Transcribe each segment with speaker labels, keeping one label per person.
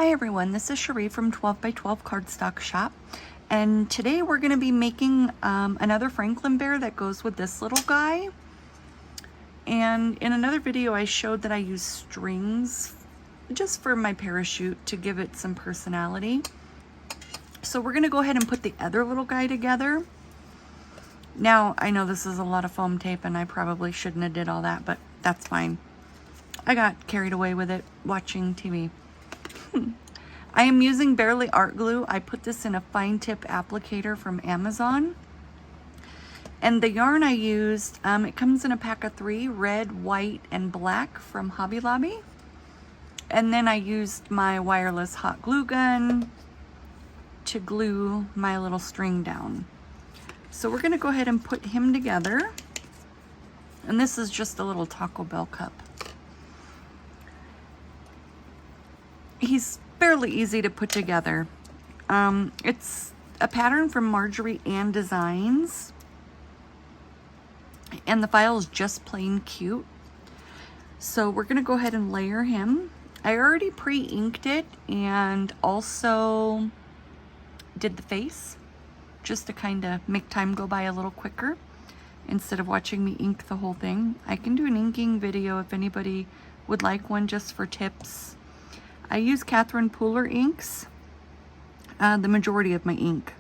Speaker 1: Hi everyone, this is Cherie from 12 by 12 Cardstock Shop, and today we're going to be making another Franklin bear that goes with this little guy. And in another video I showed that I use strings just for my parachute to give it some personality. So we're going to go ahead and put the other little guy together. Now I know this is a lot of foam tape and I probably shouldn't have did all that, but that's fine. I got carried away with it watching TV. I am using Barely Art Glue. I put this in a fine tip applicator from Amazon. And the yarn I used, it comes in a pack of 3, red, white, and black from Hobby Lobby. And then I used my wireless hot glue gun to glue my little string down. So we're gonna go ahead and put him together. And this is just a little Taco Bell cup. He's fairly easy to put together. It's a pattern from Majorie Ann Designs, and the file is just plain cute. So we're gonna go ahead and layer him. I already pre-inked it and also did the face just to kind of make time go by a little quicker instead of watching me ink the whole thing. I can do an inking video if anybody would like one just for tips. I use Catherine Pooler inks, the majority of my ink.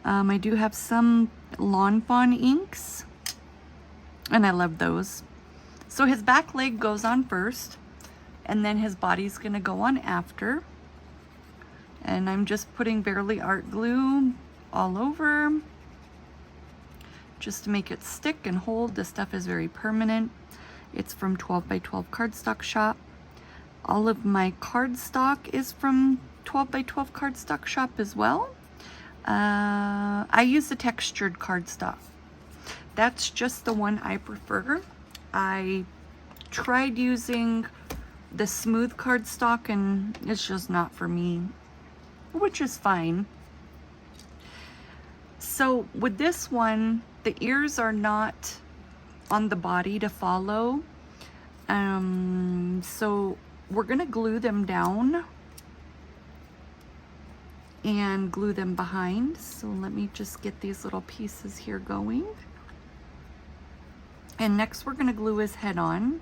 Speaker 1: I do have some Lawn Fawn inks, and I love those. So his back leg goes on first, and then his body's gonna go on after. And I'm just putting Barely Art Glue all over, just to make it stick and hold. This stuff is very permanent. It's from 12 by 12 Cardstock Shop. All of my cardstock is from 12 by 12 Cardstock Shop as well. I use the textured cardstock. That's just the one I prefer. I tried using the smooth cardstock and it's just not for me, which is fine. So with this one, the ears are not on the body to follow. So we're gonna glue them down and glue them behind. So let me just get these little pieces here going. And next we're gonna glue his head on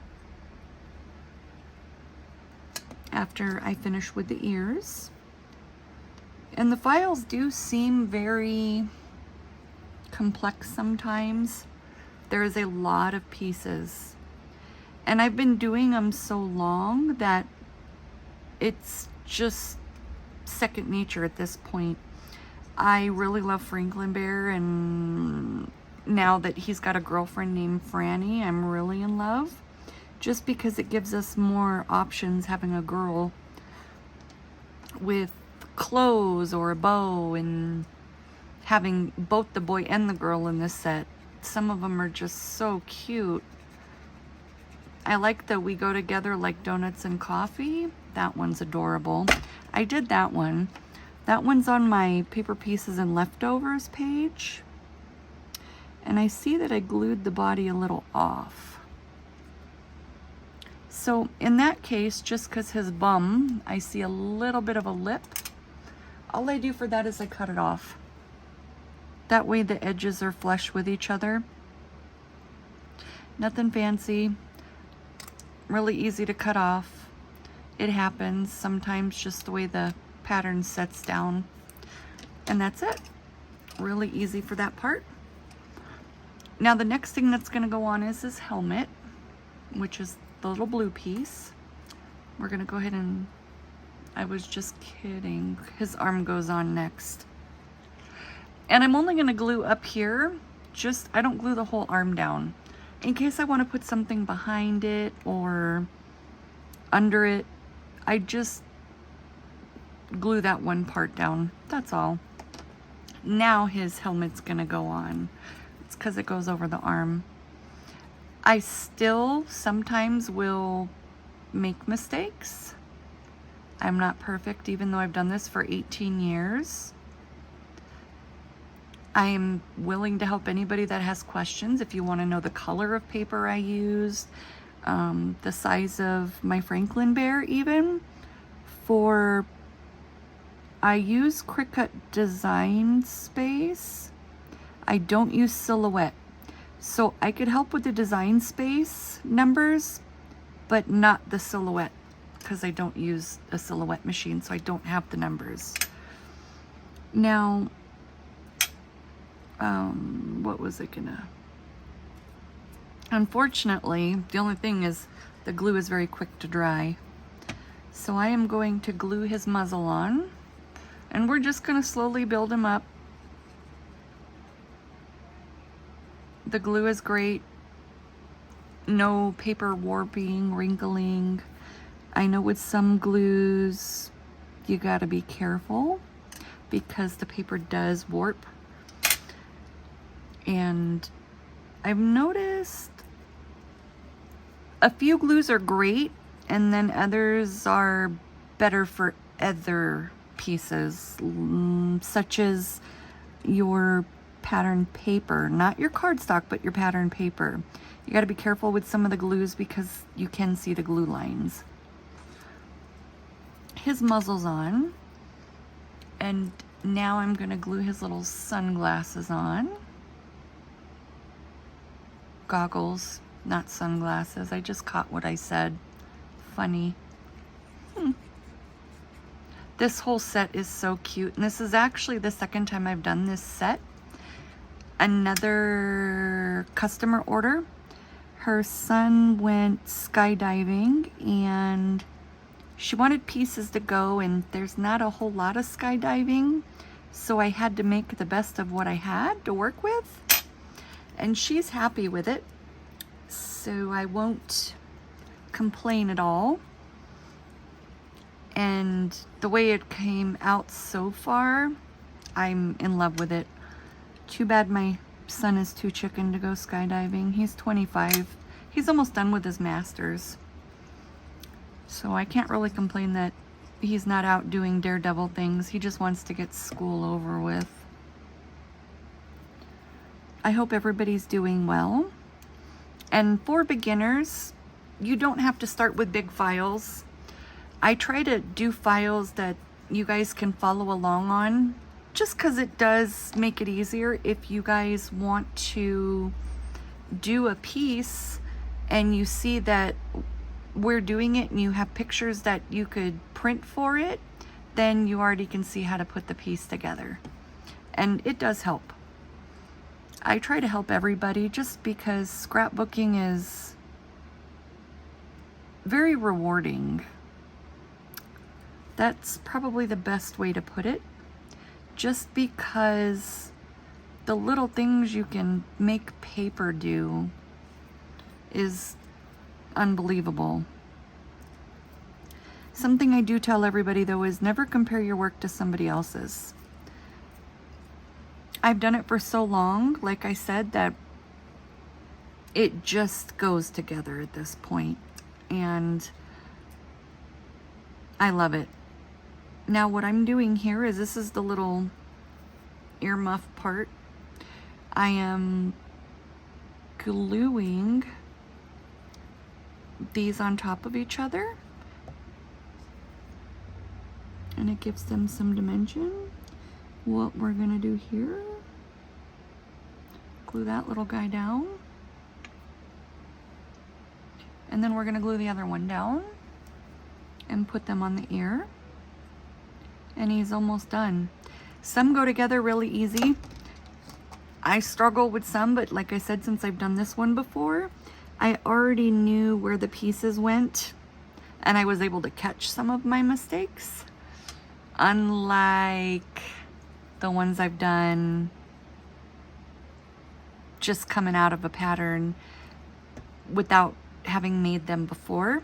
Speaker 1: after I finish with the ears. And the files do seem very complex sometimes. There is a lot of pieces. And I've been doing them so long that it's just second nature at this point. I really love Franklin Bear, and now that he's got a girlfriend named Franny, I'm really in love. Just because it gives us more options having a girl with clothes or a bow, and having both the boy and the girl in this set. Some of them are just so cute. I like the We Go Together Like Donuts and Coffee. That one's adorable. I did that one. That one's on my Paper Pieces and Leftovers page. And I see that I glued the body a little off. So in that case, just because his bum, I see a little bit of a lip, all I do for that is I cut it off. That way the edges are flush with each other. Nothing fancy. Really easy to cut off. It happens sometimes, just the way the pattern sets down. And that's it. Really easy for that part. Now the next thing that's going to go on is his helmet, which is the little blue piece. We're going to go ahead and, I was just kidding, his arm goes on next. And I'm only going to glue up here. I don't glue the whole arm down. In case I want to put something behind it or under it, I just glue that one part down. That's all. Now his helmet's gonna go on. It's because it goes over the arm. I still sometimes will make mistakes. I'm not perfect, even though I've done this for 18 years. I am willing to help anybody that has questions. If you want to know the color of paper I used, the size of my Franklin Bear even, for I use Cricut Design Space. I don't use Silhouette. So I could help with the design space numbers, but not the Silhouette, because I don't use a Silhouette machine, so I don't have the numbers. Now, what was it gonna? Unfortunately, the only thing is the glue is very quick to dry. So I am going to glue his muzzle on, and we're just gonna slowly build him up. The glue is great. No paper warping, wrinkling. I know with some glues, you gotta be careful because the paper does warp. And I've noticed a few glues are great, and then others are better for other pieces, such as your pattern paper, not your cardstock, but your pattern paper. You got to be careful with some of the glues because you can see the glue lines. His muzzle's on, and now I'm going to glue his little sunglasses on. Goggles, not sunglasses. I just caught what I said. Funny. This whole set is so cute, and this is actually the second time I've done this set. Another customer order. Her son went skydiving and she wanted pieces to go, and there's not a whole lot of skydiving, so I had to make the best of what I had to work with, and she's happy with it, so I won't complain at all. And the way it came out so far, I'm in love with it. Too bad my son is too chicken to go skydiving. He's 25. He's almost done with his master's. So I can't really complain that he's not out doing daredevil things. He just wants to get school over with. I hope everybody's doing well. And for beginners, you don't have to start with big files. I try to do files that you guys can follow along on, just because it does make it easier if you guys want to do a piece and you see that we're doing it and you have pictures that you could print for it, then you already can see how to put the piece together. And it does help. I try to help everybody just because scrapbooking is very rewarding. That's probably the best way to put it. Just because the little things you can make paper do is unbelievable. Something I do tell everybody though is never compare your work to somebody else's. I've done it for so long, like I said, that it just goes together at this point, and I love it. Now what I'm doing here is, this is the little earmuff part. I am gluing these on top of each other, and it gives them some dimension. What we're gonna do here, glue that little guy down, and then we're gonna glue the other one down and put them on the ear. And he's almost done. Some go together really easy. I struggle with some, but like I said, since I've done this one before, I already knew where the pieces went, and I was able to catch some of my mistakes. Unlike the ones I've done just coming out of a pattern without having made them before.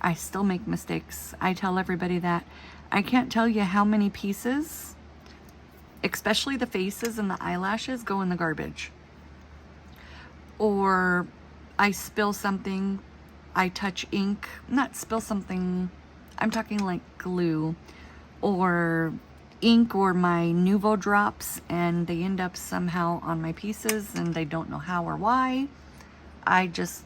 Speaker 1: I still make mistakes. I tell everybody that. I can't tell you how many pieces, especially the faces and the eyelashes, go in the garbage. Or I spill something, I touch ink, not spill something, I'm talking like glue or ink, or my Nuvo drops and they end up somehow on my pieces and they don't know how or why. I just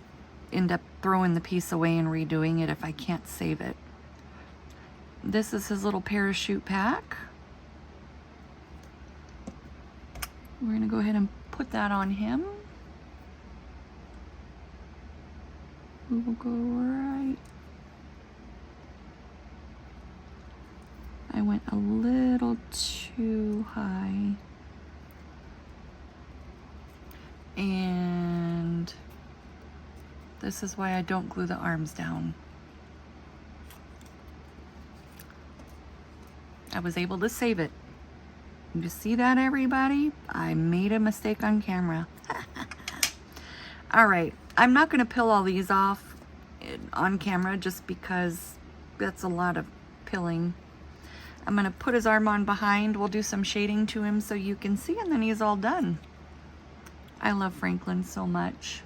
Speaker 1: end up throwing the piece away and redoing it if I can't save it. This is his little parachute pack. We're gonna go ahead and put that on him. We will go right. I went a little too high. And this is why I don't glue the arms down. I was able to save it. You see that, everybody? I made a mistake on camera. All right, I'm not gonna peel all these off on camera just because that's a lot of pilling. I'm gonna put his arm on behind. We'll do some shading to him so you can see, and then he's all done. I love Franklin so much.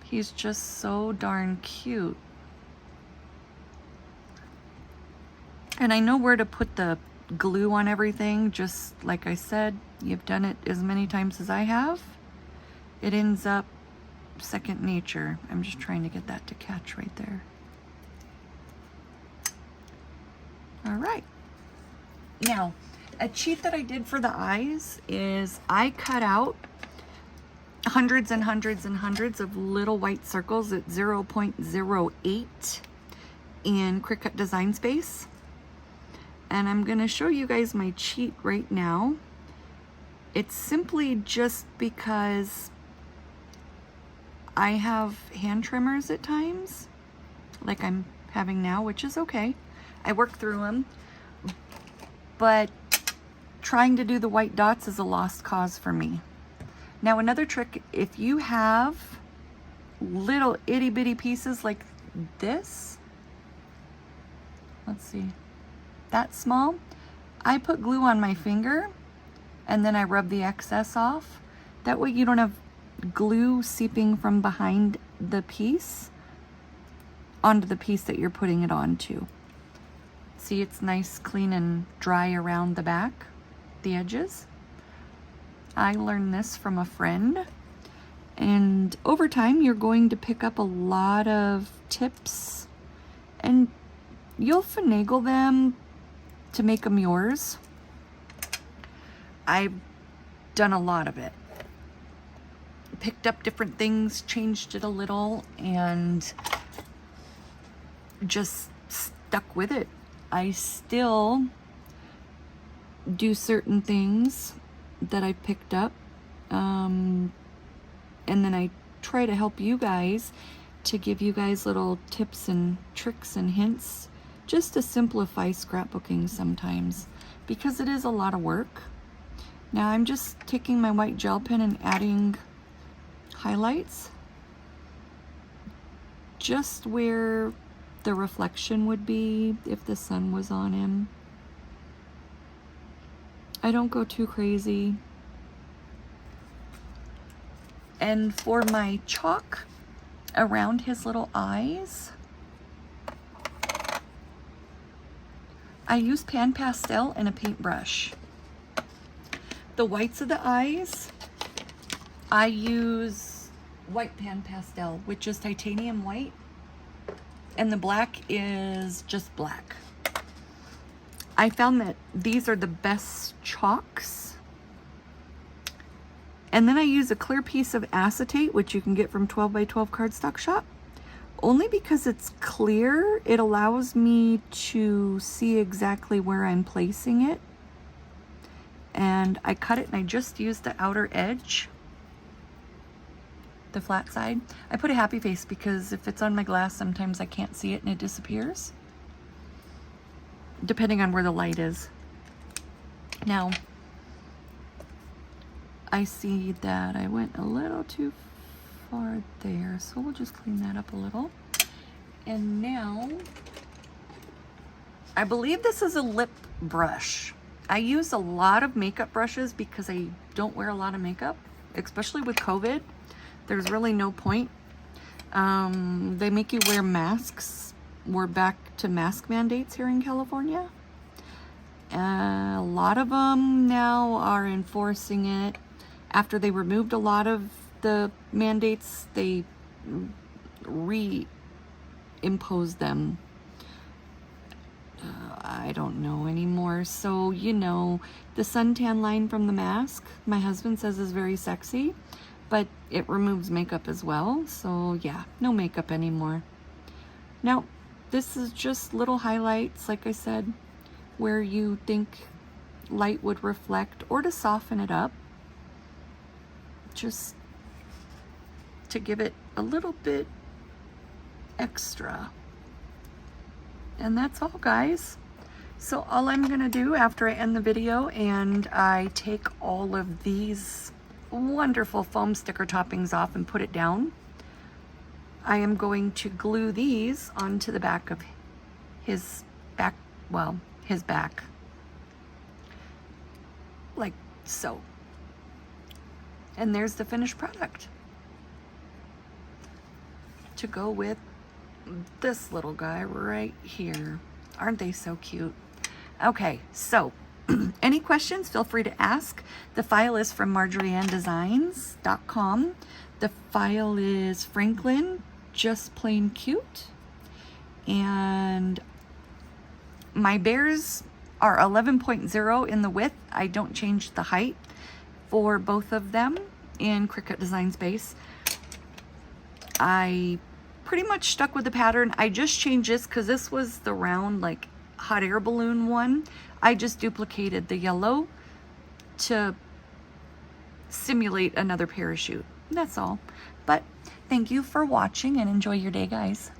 Speaker 1: He's just so darn cute. And I know where to put the glue on everything. Just like I said, you've done it as many times as I have. It ends up second nature. I'm just trying to get that to catch right there. All right. Now, a cheat that I did for the eyes is I cut out hundreds and hundreds and hundreds of little white circles at 0.08 in Cricut Design Space. And I'm gonna show you guys my cheat right now. It's simply just because I have hand tremors at times, like I'm having now, which is okay. I work through them, but trying to do the white dots is a lost cause for me. Now, another trick, if you have little itty bitty pieces like this, let's see, that small, I put glue on my finger and then I rub the excess off. That way you don't have glue seeping from behind the piece onto the piece that you're putting it onto. See, it's nice, clean, and dry around the back, the edges. I learned this from a friend, and over time you're going to pick up a lot of tips and you'll finagle them to make them yours. I've done a lot of it. Picked up different things, changed it a little, and just stuck with it. I still do certain things that I picked up, and then I try to help you guys, to give you guys little tips and tricks and hints just to simplify scrapbooking sometimes, because it is a lot of work. Now I'm just taking my white gel pen and adding highlights just where the reflection would be if the sun was on him. I don't go too crazy. And for my chalk around his little eyes, I use pan pastel and a paintbrush. The whites of the eyes, I use white pan pastel, which is titanium white, and the black is just black. I found that these are the best chalks. And then I use a clear piece of acetate, which you can get from 12 by 12 Cardstock Shop. Only because it's clear, it allows me to see exactly where I'm placing it. And I cut it and I just used the outer edge, the flat side. I put a happy face because if it's on my glass, sometimes I can't see it and it disappears, depending on where the light is. Now, I see that I went a little too far there, so we'll just clean that up a little. And now, I believe this is a lip brush. I use a lot of makeup brushes because I don't wear a lot of makeup, especially with COVID. There's really no point. They make you wear masks. We're back to mask mandates here in California. A lot of them now are enforcing it. After they removed a lot of the mandates, they reimposed them. I don't know anymore. So, you know, the suntan line from the mask, my husband says is very sexy, but it removes makeup as well. So yeah, no makeup anymore. Now, this is just little highlights, like I said, where you think light would reflect, or to soften it up, just to give it a little bit extra. And that's all, guys. So all I'm gonna do after I end the video and I take all of these wonderful foam sticker toppings off and put it down, I am going to glue these onto the back of his back, well, his back, like so. And there's the finished product to go with this little guy right here. Aren't they so cute? Okay, so any questions, feel free to ask. The file is from MajorieAnnDesigns.com. The file is Franklin, just plain cute. And my bears are 11.0 in the width. I don't change the height for both of them in Cricut Designs Base. I pretty much stuck with the pattern. I just changed this because this was the round, like, hot air balloon one. I just duplicated the yellow to simulate another parachute. That's all. But thank you for watching and enjoy your day, guys.